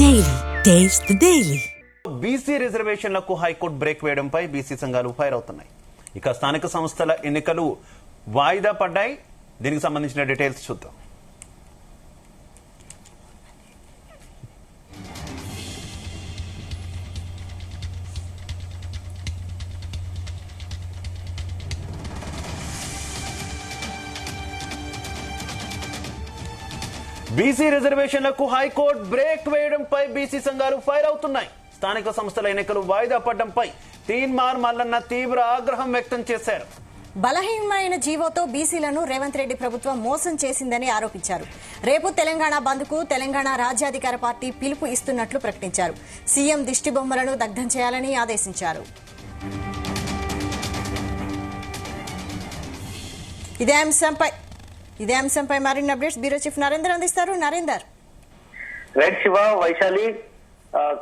Daily taste the daily. BC రిజర్వేషన్లకు high court break వేయడంపై BC సంఘాలు ఫైర్ అవుతున్నాయి. ఇక స్థానిక సంస్థల ఎన్నికలు వాయిదా పడ్డాయి. దీనికి సంబంధించిన డీటెయిల్స్ చూద్దాం. బీసీ రిజర్వేషన్లకు హైకోర్టు బ్రేక్ వేయడంపై బీసీ సంఘాలు ఫైర్ అవుతున్నాయి. స్థానిక సంస్థల ఎన్నికలు వాయిదా పడడంపై తీన్మార్ మల్లన్న తీవ్ర ఆగ్రహం వ్యక్తం చేశారు. బలహీనమైన జీవోతో బీసీలను రేవంత్ రెడ్డి ప్రభుత్వం మోసం చేసిందని ఆరోపించారు. రేపు తెలంగాణ బంద్కు తెలంగాణ రాజ్యాధికార పార్టీ పిలుపు ఇస్తున్నట్లు ప్రకటించారు. సీఎం దిష్టిబొమ్మలను దగ్ధం చేయాలని ఆదేశించారు. ఇదే అంశంపై మరిన్ని అప్డేట్స్ బ్యూరో చీఫ్ నరేందర్ అందిస్తారు. నరేందర్. రైట్ శివ, వైశాలి,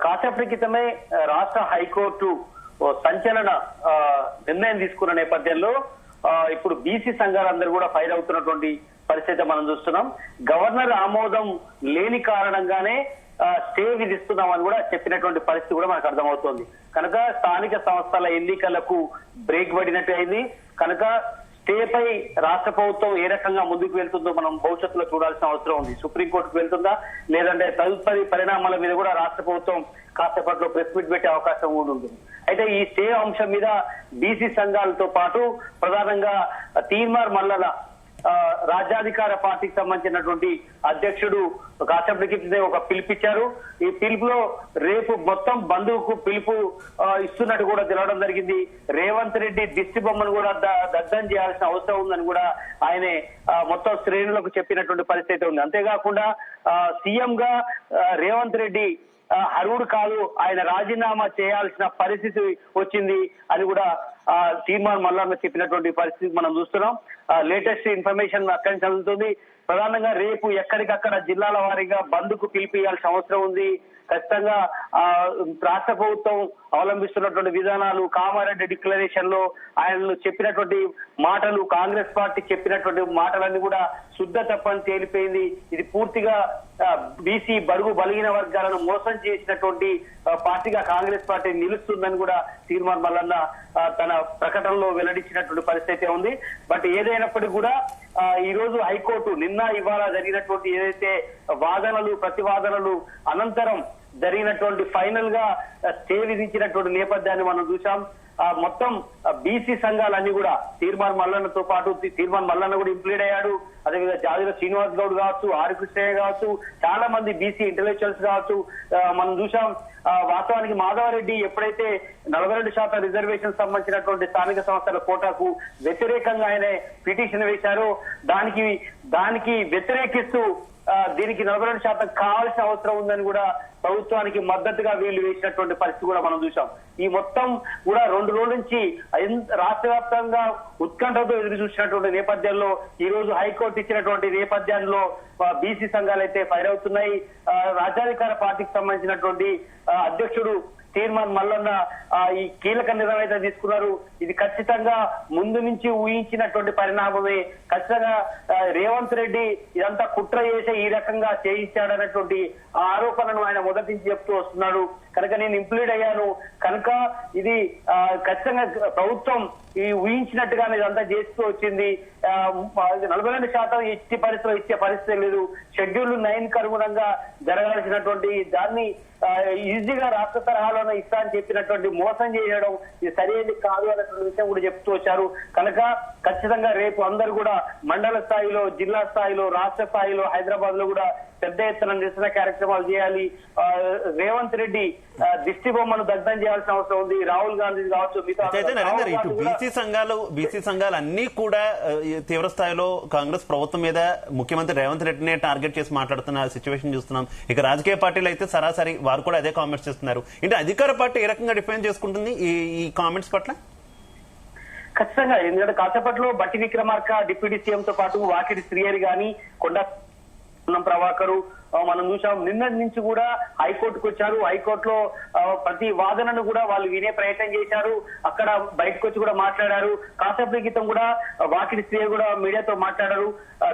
కాసేపటి క్రితమే రాష్ట్ర హైకోర్టు సంచలన నిర్ణయం తీసుకున్న నేపథ్యంలో ఇప్పుడు బీసీ సంఘాలందరూ కూడా ఫైర్ అవుతున్నటువంటి పరిస్థితి మనం చూస్తున్నాం. గవర్నర్ ఆమోదం లేని కారణంగానే స్టే విధిస్తున్నామని కూడా చెప్పినటువంటి పరిస్థితి కూడా మనకు అర్థమవుతోంది. కనుక స్థానిక సంస్థల ఎన్నికలకు బ్రేక్ పడినట్టు అయింది. కనుక స్టేపై రాష్ట్ర ప్రభుత్వం ఏ రకంగా ముందుకు వెళ్తుందో మనం భవిష్యత్తులో చూడాల్సిన అవసరం ఉంది. సుప్రీంకోర్టుకు వెళ్తుందా, లేదంటే తదుపరి పరిణామాల మీద కూడా రాష్ట్ర ప్రభుత్వం కాసేపట్లో ప్రెస్ మీట్ పెట్టే అవకాశం కూడా ఉంటుంది. అయితే ఈ స్టే అంశం మీద బీసీ సంఘాలతో పాటు ప్రధానంగా తీన్మార్ మల్లన్న రాజ్యాధికార పార్టీకి సంబంధించినటువంటి అధ్యక్షుడు కాసేపటికి ఒక పిలుపిచ్చారు. ఈ పిలుపులో రేపు మొత్తం బంధువుకు పిలుపు ఇస్తున్నట్టు కూడా తెలవడం జరిగింది. రేవంత్ రెడ్డి దిష్టి బొమ్మను కూడా దగ్ధం చేయాల్సిన అవసరం ఉందని కూడా ఆయనే మొత్తం శ్రేణులకు చెప్పినటువంటి పరిస్థితి ఉంది. అంతేకాకుండా సీఎం గా రేవంత్ రెడ్డి అర్హుడు కాదు, ఆయన రాజీనామా చేయాల్సిన పరిస్థితి వచ్చింది అని కూడా తీర్మానం మల్లన్న చెప్పినటువంటి పరిస్థితి మనం చూస్తున్నాం. లేటెస్ట్ ఇన్ఫర్మేషన్ అక్కడి నుంచి అందుతుంది. ప్రధానంగా రేపు ఎక్కడికక్కడ జిల్లాల వారీగా బంద్కు పిలిపియాల్సిన అవసరం ఉంది. ఖచ్చితంగా రాష్ట్ర ప్రభుత్వం అవలంబిస్తున్నటువంటి విధానాలు, కామారెడ్డి డిక్లరేషన్ లో ఆయన చెప్పినటువంటి మాటలు, కాంగ్రెస్ పార్టీ చెప్పినటువంటి మాటలన్నీ కూడా శుద్ధ తప్పని తేలిపోయింది. ఇది పూర్తిగా బీసీ బడుగు బలిగిన వర్గాలను మోసం చేసినటువంటి పార్టీగా కాంగ్రెస్ పార్టీ నిలుస్తుందని కూడా తీర్మానం మల్లన్న తన ప్రకటనలో వెల్లడించినటువంటి పరిస్థితి ఉంది. బట్ ఏదైనప్పటికీ కూడా ఈ రోజు హైకోర్టు నిన్న ఇవాళ జరిగినటువంటి ఏదైతే వాదనలు ప్రతివాదనలు అనంతరం జరిగినటువంటి ఫైనల్ గా స్టే విధించినటువంటి నేపథ్యాన్ని మనం చూసాం. మొత్తం బీసీ సంఘాలన్నీ కూడా తీర్మానం మల్లన్నతో పాటు తీర్మానం మల్లన్న కూడా ఇంప్లీడ్ అయ్యాడు. అదేవిధంగా జాజిర శ్రీనివాస్ గౌడ్ కావచ్చు, ఆర్ కృష్ణయ్య కావచ్చు, చాలా మంది బీసీ ఇంటెలెక్చువల్స్ కావచ్చు మనం చూసాం. వాస్తవానికి మాధవరెడ్డి ఎప్పుడైతే 42% రిజర్వేషన్ సంబంధించినటువంటి స్థానిక సంస్థల కోటాకు వ్యతిరేకంగా ఆయన పిటిషన్ వేశారో దానికి వ్యతిరేకిస్తూ దీనికి 42% కావాల్సిన అవసరం ఉందని కూడా ప్రభుత్వానికి మద్దతుగా వీళ్ళు వేసినటువంటి పరిస్థితి కూడా మనం చూసాం. ఈ మొత్తం కూడా 2 రోజుల నుంచి రాష్ట్ర వ్యాప్తంగా ఉత్కంఠతో ఎదురు చూసినటువంటి నేపథ్యంలో ఈ రోజు హైకోర్టు ఇచ్చినటువంటి నేపథ్యంలో బీసీ సంఘాలు అయితే ఫైర్ అవుతున్నాయి. రాజ్యాధికార పార్టీకి సంబంధించినటువంటి అధ్యక్షుడు తీర్మానం మల్లన్న ఈ కీలక నిర్ణయం అయితే తీసుకున్నారు. ఇది ఖచ్చితంగా ముందు నుంచి ఊహించినటువంటి పరిణామమే. ఖచ్చితంగా రేవంత్ రెడ్డి ఇదంతా కుట్ర చేసే ఈ రకంగా చేయించాడన్నటువంటి ఆరోపణను ఆయన మొదటి నుంచి చెప్తూ వస్తున్నాడు. కనుక నేను ఇంప్లీడ్ అయ్యాను కనుక ఇది ఖచ్చితంగా ప్రభుత్వం ఈ ఊహించినట్టుగానే ఇదంతా చేస్తూ వచ్చింది. 42% ఇచ్చే పరిస్థితి లేదు. షెడ్యూల్ 9 కు అనుగుణంగా జరగాల్సినటువంటి దాన్ని ఈజీగా రాష్ట్ర తరహాలోనే ఇస్తా అని చెప్పినటువంటి మోసం చేయడం ఇది సరైనది కాదు అన్నటువంటి విషయం కూడా చెప్తూ వచ్చారు. కనుక ఖచ్చితంగా రేపు అందరూ కూడా మండల స్థాయిలో, జిల్లా స్థాయిలో, రాష్ట్ర స్థాయిలో, హైదరాబాద్ లో కూడా పెద్ద ఎత్తున నిరసన కార్యక్రమాలు చేయాలి. రేవంత్ రెడ్డి దిష్టి బొమ్మను దగ్ధం చేయాల్సిన అవసరం ఉంది. రాహుల్ గాంధీ కావచ్చు, ఇటు బీసీ సంఘాలు అన్ని కూడా తీవ్ర స్థాయిలో కాంగ్రెస్ ప్రభుత్వం మీద ముఖ్యమంత్రి రేవంత్ రెడ్డినే టార్గెట్ చేసి మాట్లాడుతున్న సిచ్యువేషన్ చూస్తున్నాం. ఇక రాజకీయ పార్టీలు అయితే సరాసరి వారు కూడా అదే కామెంట్స్ చేస్తున్నారు. అంటే అధికార పార్టీ ఏ రకంగా డిఫైన్ చేసుకుంటుంది ఈ కామెంట్స్ పట్ల? ఖచ్చితంగా, ఎందుకంటే కాసేపట్లో బట్టి విక్రమార్క డిప్యూటీ సీఎం తో పాటు వాకిటి శ్రీహరి గాని, కొండ ప్రభాకర్ మనం చూసాం. నిన్నటి నుంచి కూడా హైకోర్టుకు వచ్చారు. హైకోర్టులో ప్రతి వాదనను కూడా వాళ్ళు వినే ప్రయత్నం చేశారు. అక్కడ బయటకు వచ్చి కూడా మాట్లాడారు. కాసేపటి క్రితం కూడా వాకిటి శ్రీ కూడా మీడియాతో మాట్లాడారు.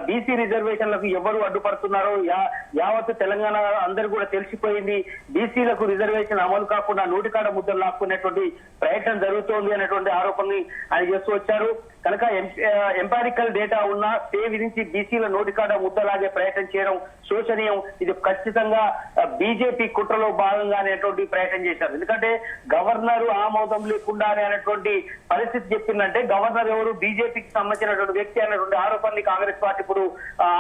బీసీ రిజర్వేషన్లకు ఎవరు అడ్డుపడుతున్నారో యావత్ తెలంగాణ అందరూ కూడా తెలిసిపోయింది. బీసీలకు రిజర్వేషన్ అమలు కాకుండా నోటికాడ ముద్దలు లాక్కునేటువంటి ప్రయత్నం జరుగుతోంది అనేటువంటి ఆరోపణని ఆయన చేస్తూ వచ్చారు. కనుక ఎంపారికల్ డేటా ఉన్న స్టే విధించి బీసీల నోటికాడ ముద్దలాగే ప్రయత్నం చేయడం శోచనీయం. ఇది ఖచ్చితంగా బీజేపీ కుట్రలో భాగంగా అనేటువంటి ప్రయత్నం చేశారు. ఎందుకంటే గవర్నర్ ఆమోదం లేకుండా అనేటువంటి పరిస్థితి చెప్పిందంటే గవర్నర్ ఎవరు, బీజేపీకి సంబంధించినటువంటి వ్యక్తి అనేటువంటి ఆరోపణని కాంగ్రెస్ పార్టీ ఇప్పుడు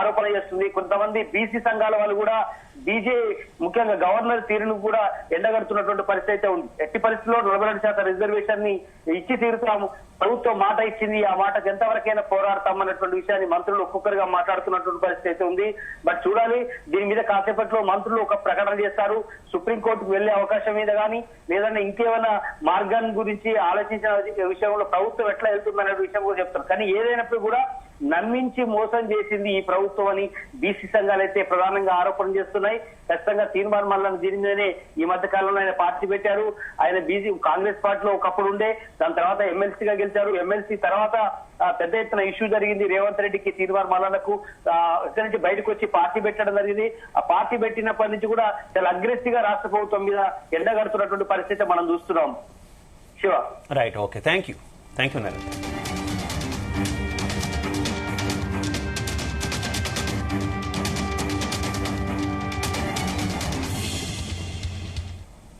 ఆరోపణ చేస్తుంది. కొంతమంది బీసీ సంఘాల వాళ్ళు కూడా ముఖ్యంగా గవర్నర్ తీరును కూడా ఎండగడుతున్నటువంటి పరిస్థితి అయితే ఉంది. ఎట్టి పరిస్థితుల్లో 42% రిజర్వేషన్ ని ఇచ్చి తీరుతాము, ప్రభుత్వం మాట ఇచ్చింది, ఆ మాటకు ఎంతవరకైనా పోరాడతాం అన్నటువంటి విషయాన్ని మంత్రులు ఒక్కొక్కరిగా మాట్లాడుతున్నటువంటి పరిస్థితి అయితే ఉంది. బట్ చూడాలి, దీని మీద కాసేపట్లో మంత్రులు ఒక ప్రకటన చేస్తారు. సుప్రీంకోర్టుకు వెళ్లే అవకాశం మీద కానీ లేదంటే ఇంకేమైనా మార్గాన్ని గురించి ఆలోచించిన విషయంలో ప్రభుత్వం ఎట్లా వెళ్తుందనే విషయం కూడా చెప్తారు. కానీ ఏదైనప్పుడు కూడా నమ్మించి మోసం చేసింది ఈ ప్రభుత్వం అని బీసీ సంఘాలు అయితే ప్రధానంగా ఆరోపణ చేస్తున్నాయి. ఖచ్చితంగా తీర్మానం మళ్ళీ దీని మీదనే ఈ మధ్య కాలంలో ఆయన పార్టీ పెట్టారు. ఆయన బీసీ కాంగ్రెస్ పార్టీలో ఒకప్పుడు ఉండే, దాని తర్వాత ఎమ్మెల్సీగా గెలిచారు. ఎమ్మెల్సీ తర్వాత పెద్ద ఎత్తున ఇష్యూ జరిగింది. రేవంత్ రెడ్డికి తీర్మానం మల్లన్నకు ఇక్కడి నుంచి బయటకు వచ్చి పార్టీ పెట్టడం జరిగింది. ఆ పార్టీ పెట్టినప్పటి నుంచి కూడా చాలా అగ్రెసివ్ గా రాష్ట్ర ప్రభుత్వం మీద ఎండగడుతున్నటువంటి పరిస్థితి మనం చూస్తున్నాం. Shiva. Right, okay, thank you Narendra.